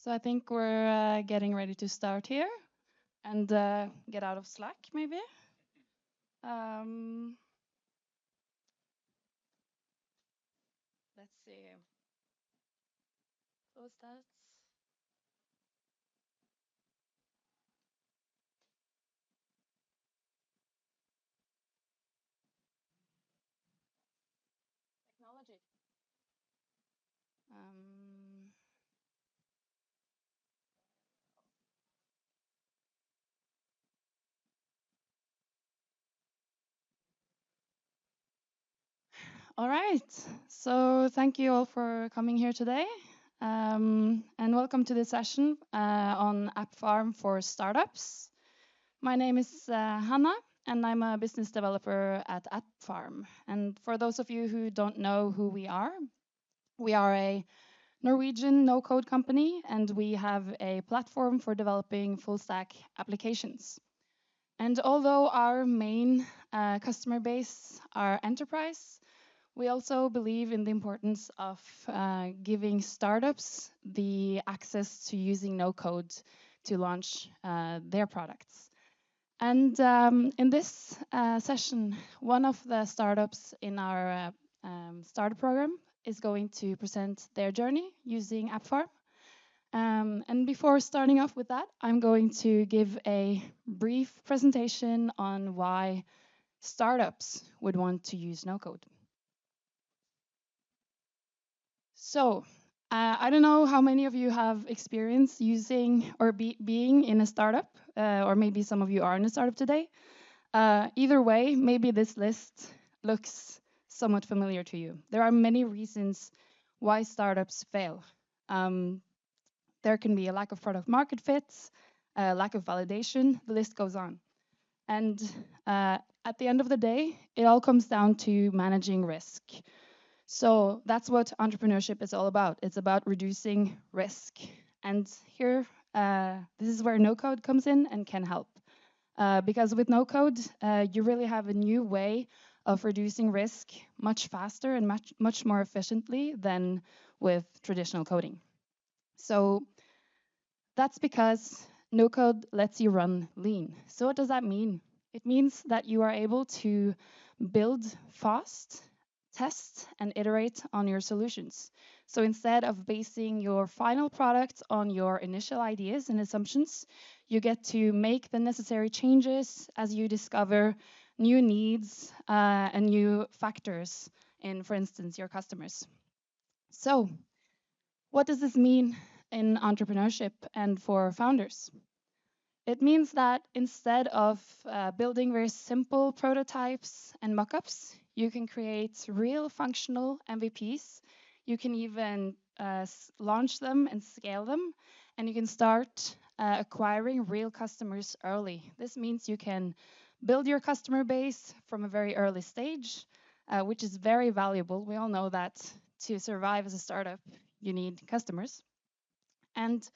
So I think we're getting ready to start here and get out of Slack, maybe. Um, let's see. Close that. Technology. Um, all right. So thank you all for coming here today. And welcome to this session on Appfarm for startups. My name is Hannah, and I'm a business developer at Appfarm. And for those of you who don't know who we are a Norwegian no-code company, and we have a platform for developing full-stack applications. And although our main customer base are enterprise, we also believe in the importance of giving startups the access to using no-code to launch their products. And in this session, one of the startups in our startup program is going to present their journey using Appfarm. And before starting off with that, I'm going to give a brief presentation on why startups would want to use no-code. So, I don't know how many of you have experience using or being in a startup, or maybe some of you are in a startup today. Either way, maybe this list looks somewhat familiar to you. There are many reasons why startups fail. There can be a lack of product market fit, a lack of validation, the list goes on. And at the end of the day, it all comes down to managing risk. So that's what entrepreneurship is all about. It's about reducing risk. And here, this is where no-code comes in and can help. Because with no-code, you really have a new way of reducing risk much faster and much more efficiently than with traditional coding. So that's because no-code lets you run lean. So what does that mean? It means that you are able to build fast, test, and iterate on your solutions. So instead of basing your final product on your initial ideas and assumptions, you get to make the necessary changes as you discover new needs and new factors in, for instance, your customers. So what does this mean in entrepreneurship and for founders? It means that instead of building very simple prototypes and mockups, you can create real functional MVPs. You can even launch them and scale them, and you can start acquiring real customers early. This means you can build your customer base from a very early stage, which is very valuable. We all know that to survive as a startup, you need customers. And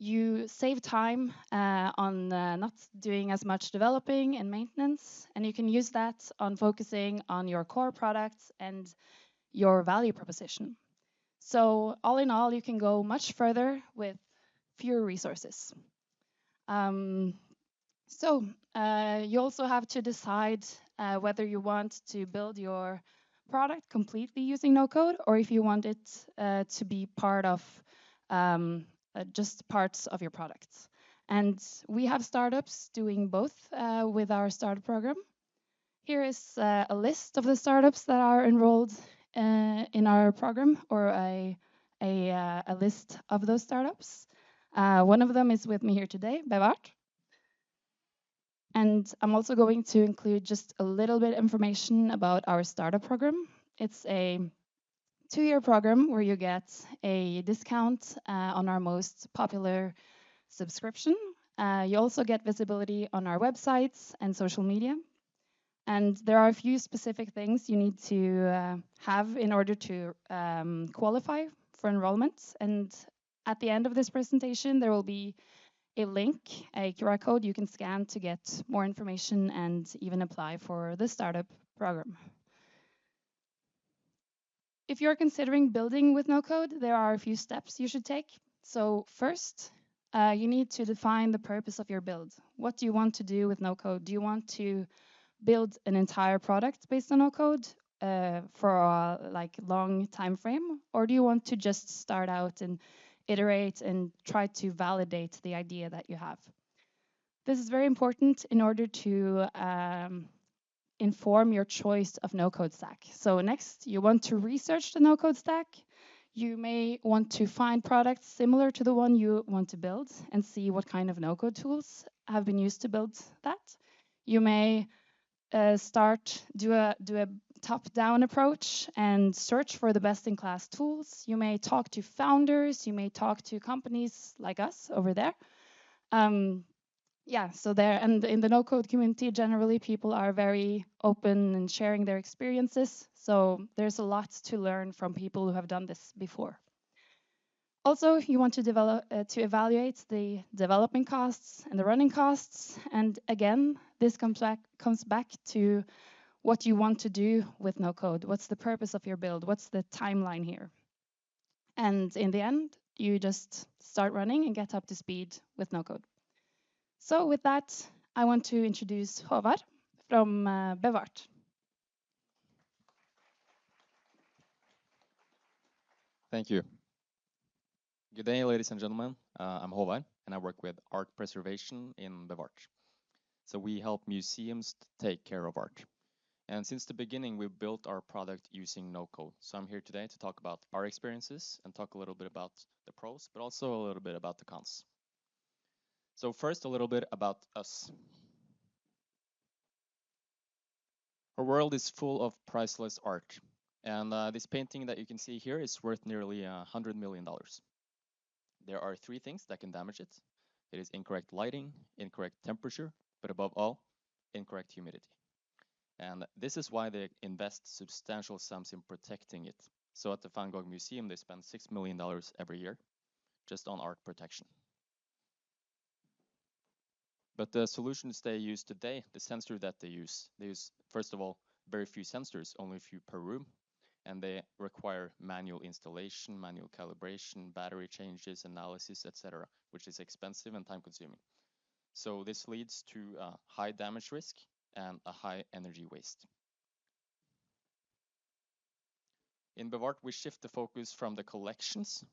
you save time on not doing as much developing and maintenance, and you can use that on focusing on your core products and your value proposition. So all in all, you can go much further with fewer resources. You also have to decide whether you want to build your product completely using no-code, or if you want it to be part of just parts of your products. And we have startups doing both with our startup program. Here is a list of the startups that are enrolled in our program, or a list of those startups. One of them is with me here today, Bevart. And I'm also going to include just a little bit information about our startup program. It's a 2-year program where you get a discount on our most popular subscription. You also get visibility on our websites and social media. And there are a few specific things you need to have in order to qualify for enrollment. And at the end of this presentation, there will be a link, a QR code you can scan to get more information and even apply for the startup program. If you're considering building with no-code, there are a few steps you should take. So first, you need to define the purpose of your build. What do you want to do with no code? Do you want to build an entire product based on no code for a like long time frame, or do you want to just start out and iterate and try to validate the idea that you have? This is very important in order to inform your choice of no-code stack. So next, you want to research the no-code stack. You may want to find products similar to the one you want to build and see what kind of no-code tools have been used to build that. You may do a top-down approach and search for the best-in-class tools. You may talk to founders. You may talk to companies like us over there. Yeah, so there, and in the no code community, generally people are very open and sharing their experiences. So there's a lot to learn from people who have done this before. Also, you want to to evaluate the development costs and the running costs. And again, this comes back to what you want to do with no code. What's the purpose of your build? What's the timeline here? And in the end, you just start running and get up to speed with no code. So with that, I want to introduce Håvard from Bevart. Thank you. Good day, ladies and gentlemen. I'm Håvard, and I work with art preservation in Bevart. So we help museums take care of art. And since the beginning, we've built our product using no code. So I'm here today to talk about our experiences and talk a little bit about the pros, but also a little bit about the cons. So first, a little bit about us. Our world is full of priceless art. And this painting that you can see here is worth nearly $100 million. There are three things that can damage it. It is incorrect lighting, incorrect temperature, but above all, incorrect humidity. And this is why they invest substantial sums in protecting it. So at the Van Gogh Museum, they spend $6 million every year just on art protection. But the solutions they use today, the sensor that they use, first of all, very few sensors, only a few per room, and they require manual installation, manual calibration, battery changes, analysis, etc., which is expensive and time-consuming. So this leads to a high damage risk and a high energy waste. In Bevart, we shift the focus from the collections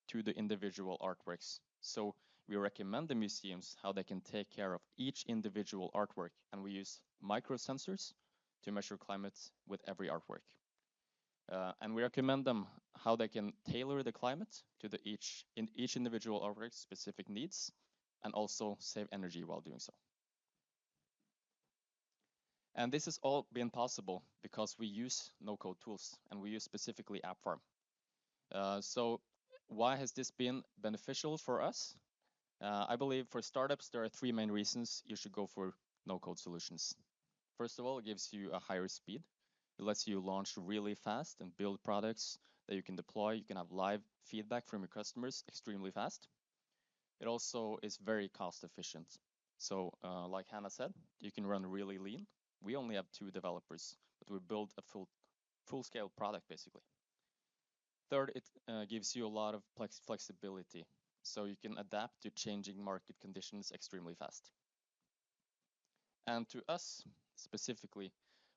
to the individual artworks. So we recommend the museums how they can take care of each individual artwork, and we use microsensors to measure climate with every artwork. And we recommend them how they can tailor the climate to each individual artwork's specific needs, and also save energy while doing so. And this has all been possible because we use no-code tools, and we use specifically Appfarm. So why has this been beneficial for us? I believe for startups, there are three main reasons you should go for no-code solutions. First of all, it gives you a higher speed. It lets you launch really fast and build products that you can deploy. You can have live feedback from your customers extremely fast. It also is very cost efficient. So like Hannah said, you can run really lean. We only have 2 developers, but we build a full-scale product basically. Third, it gives you a lot of flexibility, so you can adapt to changing market conditions extremely fast. And to us, specifically,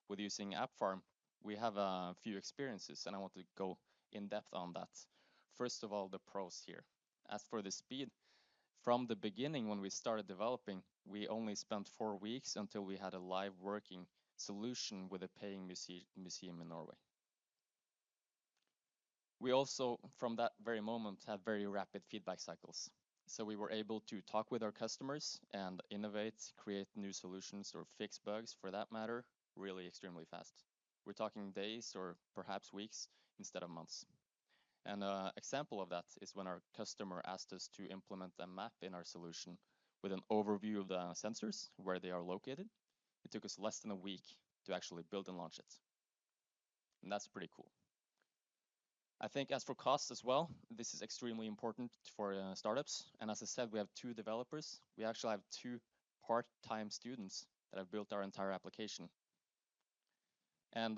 with using Appfarm, we have a few experiences, and I want to go in depth on that. First of all, the pros here. As for the speed, from the beginning when we started developing, we only spent 4 weeks until we had a live working solution with a paying museum in Norway. We also, from that very moment, had very rapid feedback cycles. So we were able to talk with our customers and innovate, create new solutions, or fix bugs for that matter, really extremely fast. We're talking days or perhaps weeks instead of months. And an example of that is when our customer asked us to implement a map in our solution with an overview of the sensors, where they are located. It took us less than a week to actually build and launch it. And that's pretty cool. I think as for costs as well, this is extremely important for startups. And as I said, we have 2 developers. We actually have 2 part-time students that have built our entire application. And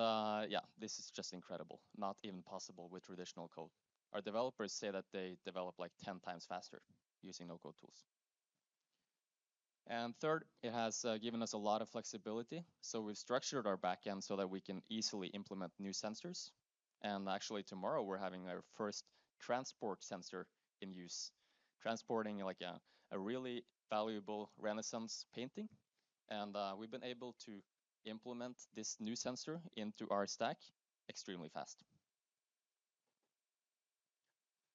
yeah, this is just incredible. Not even possible with traditional code. Our developers say that they develop like 10 times faster using no-code tools. And third, it has given us a lot of flexibility. So we've structured our backend so that we can easily implement new sensors. And actually tomorrow we're having our first transport sensor in use, transporting like a really valuable Renaissance painting. And we've been able to implement this new sensor into our stack extremely fast.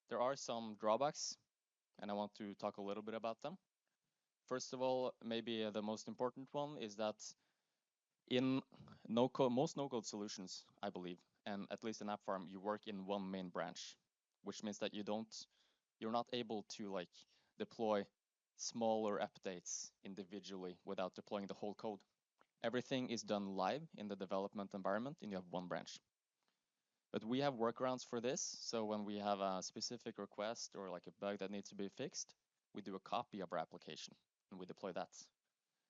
There are some drawbacks, and I want to talk a little bit about them. First of all, maybe the most important one is that in no-code, most no-code solutions, I believe, and at least in Appfarm, you work in one main branch, which means that you're not able to like deploy smaller updates individually without deploying the whole code. Everything is done live in the development environment, and you have one branch. But we have workarounds for this. So when we have a specific request or like a bug that needs to be fixed, we do a copy of our application and we deploy that.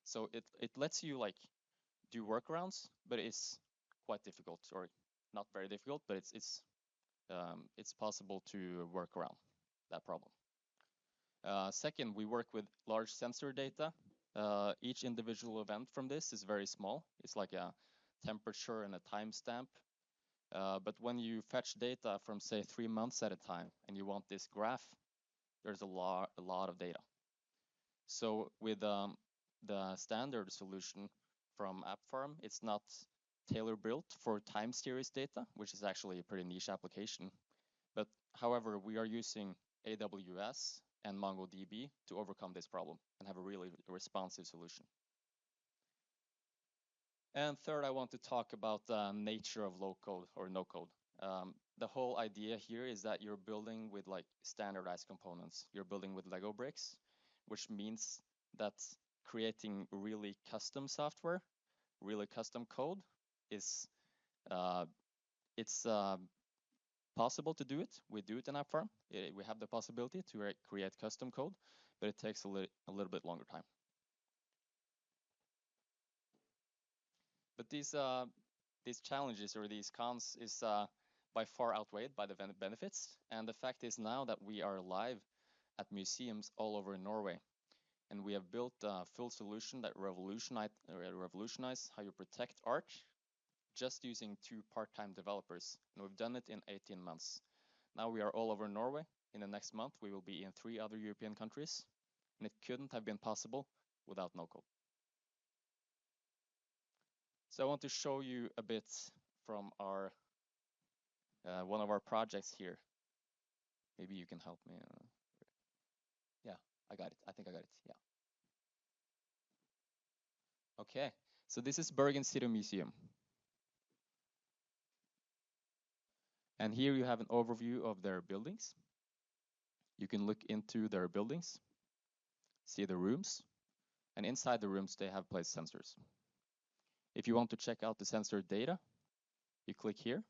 So it lets you like do workarounds, but it's quite difficult, or not very difficult, but it's possible to work around that problem. Second, we work with large sensor data. Each individual event from this is very small. It's like a temperature and a timestamp. But when you fetch data from say 3 months at a time and you want this graph, there's a lot of data. So with the standard solution from Appfarm, it's not tailor-built for time series data, which is actually a pretty niche application. But however, we are using AWS and MongoDB to overcome this problem and have a really responsive solution. And third, I want to talk about the nature of low code or no code. The whole idea here is that you're building with like standardized components. You're building with Lego bricks, which means that creating really custom software, really custom code is it's possible to do it. We do it in Appfarm. We have the possibility to create custom code, but it takes a little bit longer time. But these challenges or these cons is by far outweighed by the benefits. And the fact is now that we are live at museums all over Norway, and we have built a full solution that revolutionize how you protect art just using 2 part-time developers. And we've done it in 18 months. Now we are all over Norway. In the next month, we will be in 3 other European countries. And it couldn't have been possible without no-code. So I want to show you a bit from our one of our projects here. Maybe you can help me. Yeah, I got it. I think I got it. Yeah. Okay, so this is Bergen City Museum. And here you have an overview of their buildings. You can look into their buildings, see the rooms, and inside the rooms they have placed sensors. If you want to check out the sensor data, you click here,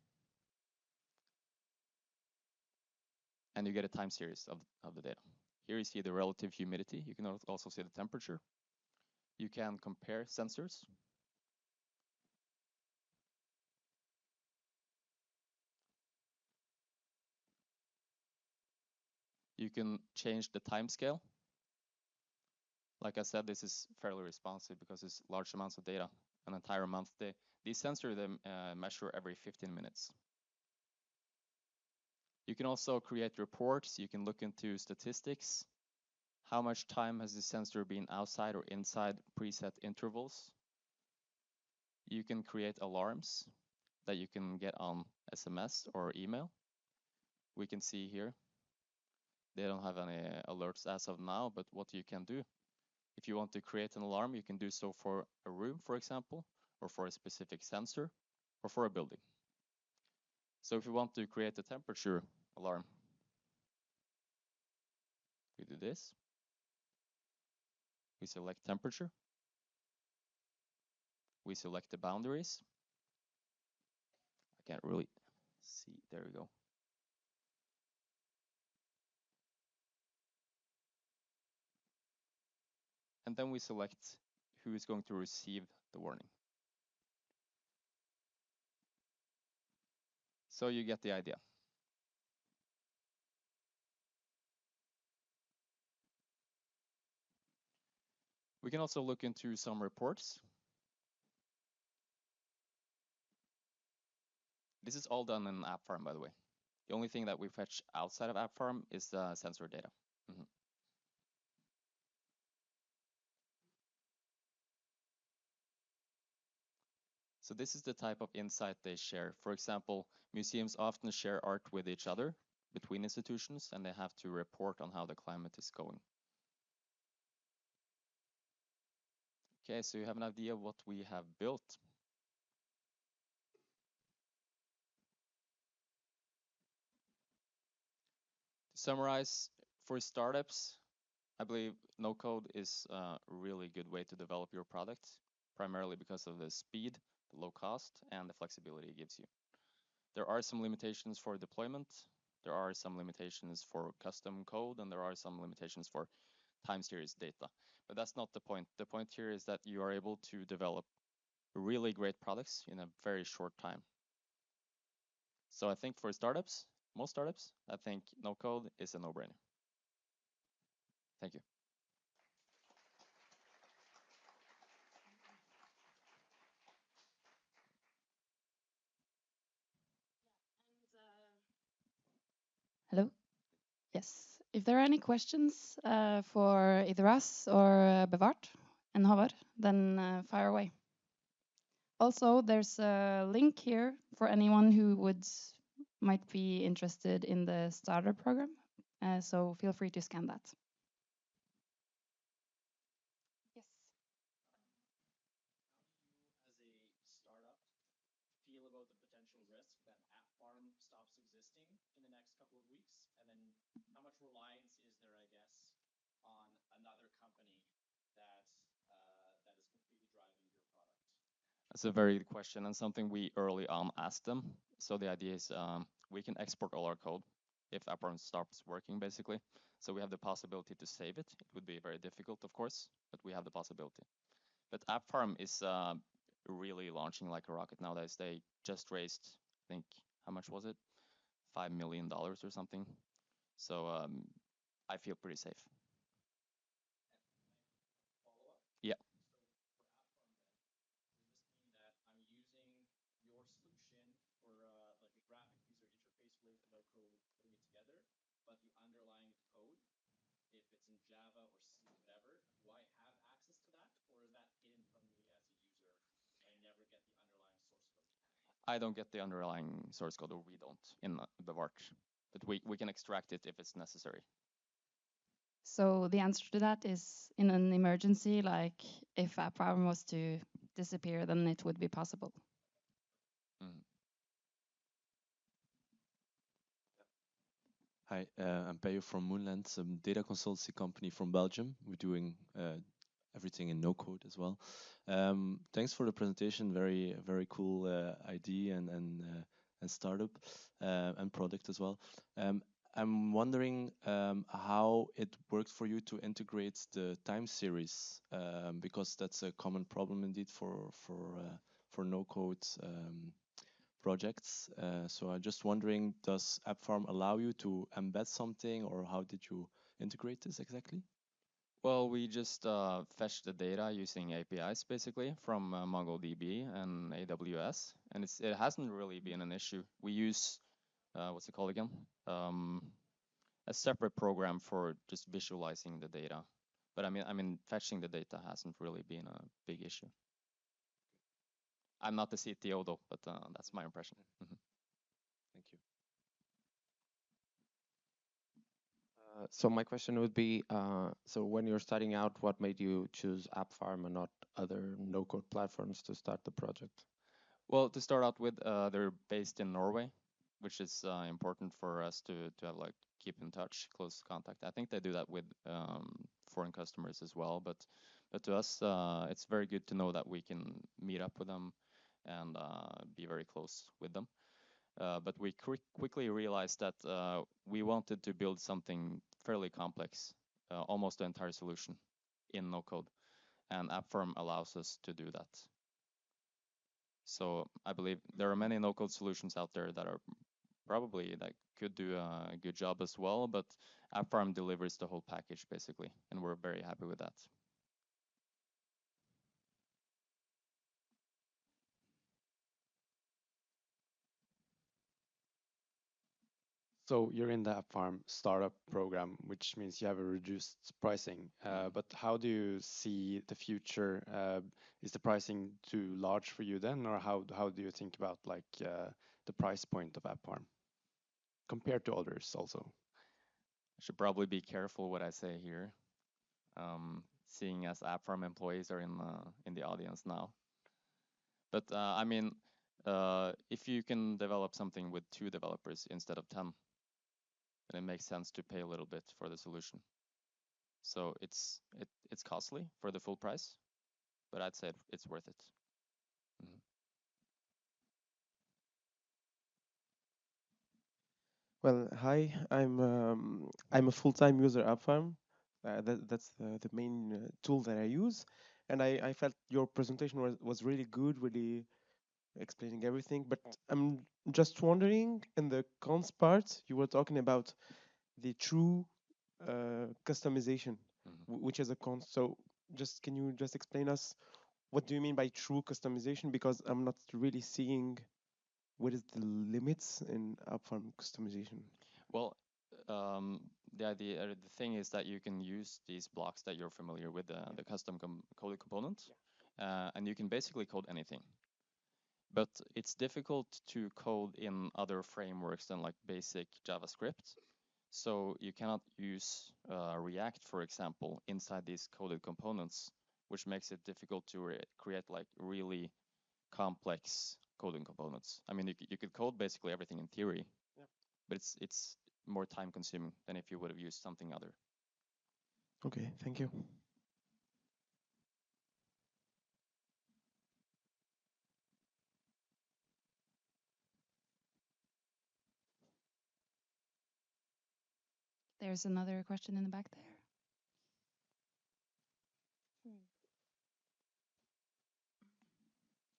and you get a time series of the data. Here you see the relative humidity. You can also see the temperature. You can compare sensors. You can change the time scale. Like I said, this is fairly responsive because it's large amounts of data, an entire month. These sensors measure every 15 minutes. You can also create reports. You can look into statistics. How much time has the sensor been outside or inside preset intervals? You can create alarms that you can get on SMS or email. We can see here, they don't have any alerts as of now, but what you can do, if you want to create an alarm, you can do so for a room, for example, or for a specific sensor, or for a building. So if you want to create a temperature alarm, we do this. We select temperature. We select the boundaries. I can't really see. There we go. And then we select who is going to receive the warning. So you get the idea. We can also look into some reports. This is all done in Appfarm, by the way. The only thing that we fetch outside of Appfarm is the sensor data. Mm-hmm. So this is the type of insight they share. For example, museums often share art with each other between institutions, and they have to report on how the climate is going. Okay, so you have an idea of what we have built. To summarize, for startups, I believe NoCode is a really good way to develop your product, primarily because of the speed, the low cost, and the flexibility it gives you. There are some limitations for deployment, there are some limitations for custom code, and there are some limitations for time series data. But that's not the point. The point here is that you are able to develop really great products in a very short time. So I think for startups, most startups, I think NoCode is a no-brainer. Thank you. Hello? Yes. If there are any questions for either us or Bevart and Håvard, then fire away. Also, there's a link here for anyone who might be interested in the starter program. So feel free to scan that. Yes. As a startup, feel about the potential risk that Appfarm stops existing in the next couple of weeks? And then how much reliance is there, I guess, on another company that that is completely driving your product? That's a very good question and something we early on asked them. So the idea is we can export all our code if Appfarm stops working, basically. So we have the possibility to save it. It would be very difficult, of course, but we have the possibility. But Appfarm is really launching like a rocket nowadays. They just raised, I think, how much was it? $5 million or something. So I feel pretty safe. Yeah. I don't get the underlying source code, or we don't in the Vart, but we can extract it if it's necessary. So the answer to that is in an emergency, like if Appfarm was to disappear, then it would be possible. Mm. Hi, I'm Peyo from Moonland, a data consultancy company from Belgium. We're doing everything in no-code as well. Thanks for the presentation. Very cool idea and startup and product as well. I'm wondering how it worked for you to integrate the time series because that's a common problem indeed for no-code projects. So I'm just wondering, does Appfarm allow you to embed something, or how did you integrate this exactly? Well, we just fetch the data using APIs basically from MongoDB and AWS, and it hasn't really been an issue. We use what's it called again? A separate program for just visualizing the data. But I mean, fetching the data hasn't really been a big issue. I'm not the CTO though, but that's my impression. Mm-hmm. Thank you. So my question would be, so when you're starting out, what made you choose Appfarm and not other no-code platforms to start the project? Well, to start out with, they're based in Norway, which is important for us to have like keep in touch, close contact. I think they do that with foreign customers as well, but to us, it's very good to know that we can meet up with them and be very close with them. But we quickly realized that we wanted to build something fairly complex, almost the entire solution in no code, and Appfarm allows us to do that. So I believe there are many no-code solutions out there that are probably that could do a good job as well, but Appfarm delivers the whole package basically, and we're very happy with that. So you're in the Appfarm startup program, which means you have a reduced pricing. But how do you see the future? Is the pricing too large for you then, or how do you think about like the price point of Appfarm compared to others also? I should probably be careful what I say here, seeing as Appfarm employees are in the audience now. But I mean, if you can develop something with 2 developers instead of 10, then it makes sense to pay a little bit for the solution. So it's costly for the full price, but I'd say it's worth it. Mhm. Well, hi. I'm a full-time user Appfarm. That's the main tool that I use, and I felt your presentation was really good, really explaining everything. But I'm just wondering, in the cons part, you were talking about the true customization, which is a con. So just can you just explain us what do you mean by true customization? Because I'm not really seeing what is the limits in Appfarm customization. Well, the thing is that you can use these blocks that you're familiar with, the custom coded components, and you can basically code anything. But it's difficult to code in other frameworks than like basic JavaScript. So you cannot use React, for example, inside these coded components, which makes it difficult to create like really complex coding components. I mean, you could code basically everything in theory, but it's more time consuming than if you would have used something other. Okay, thank you. There's another question in the back there.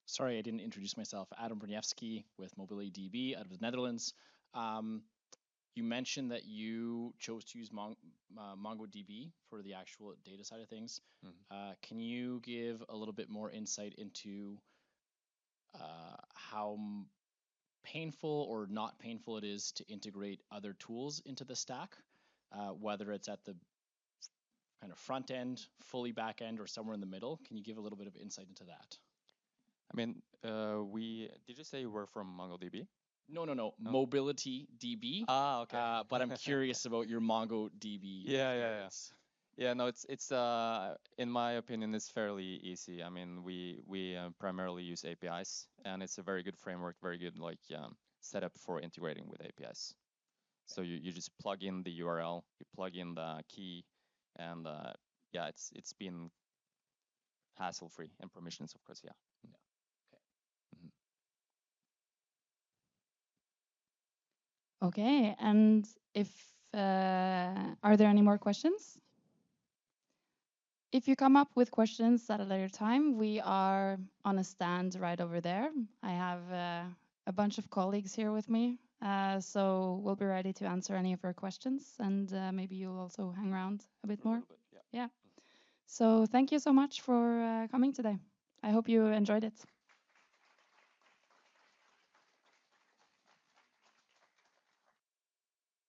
Sorry, I didn't introduce myself. Adam Bruniewski with MobilityDB out of the Netherlands. You mentioned that you chose to use MongoDB for the actual data side of things. Can you give a little bit more insight into how painful or not painful it is to integrate other tools into the stack, whether it's at the kind of front end, fully back end, or somewhere in the middle? Can you give a little bit of insight into that? I mean, did you say you were from MongoDB? No. MobilityDB. Okay. But I'm curious about your MongoDB. Yeah. Yeah, no, it's in my opinion, it's fairly easy. I mean, we primarily use APIs, and it's a very good framework, very good like setup for integrating with APIs. So you just plug in the URL, you plug in the key, and yeah, it's been hassle-free and permissions, of course. Yeah. Okay, and if are there any more questions? If you come up with questions at a later time, we are on a stand right over there. I have a bunch of colleagues here with me, so we'll be ready to answer any of your questions, and maybe you'll also hang around a bit more. Yeah. So thank you so much for coming today. I hope you enjoyed it.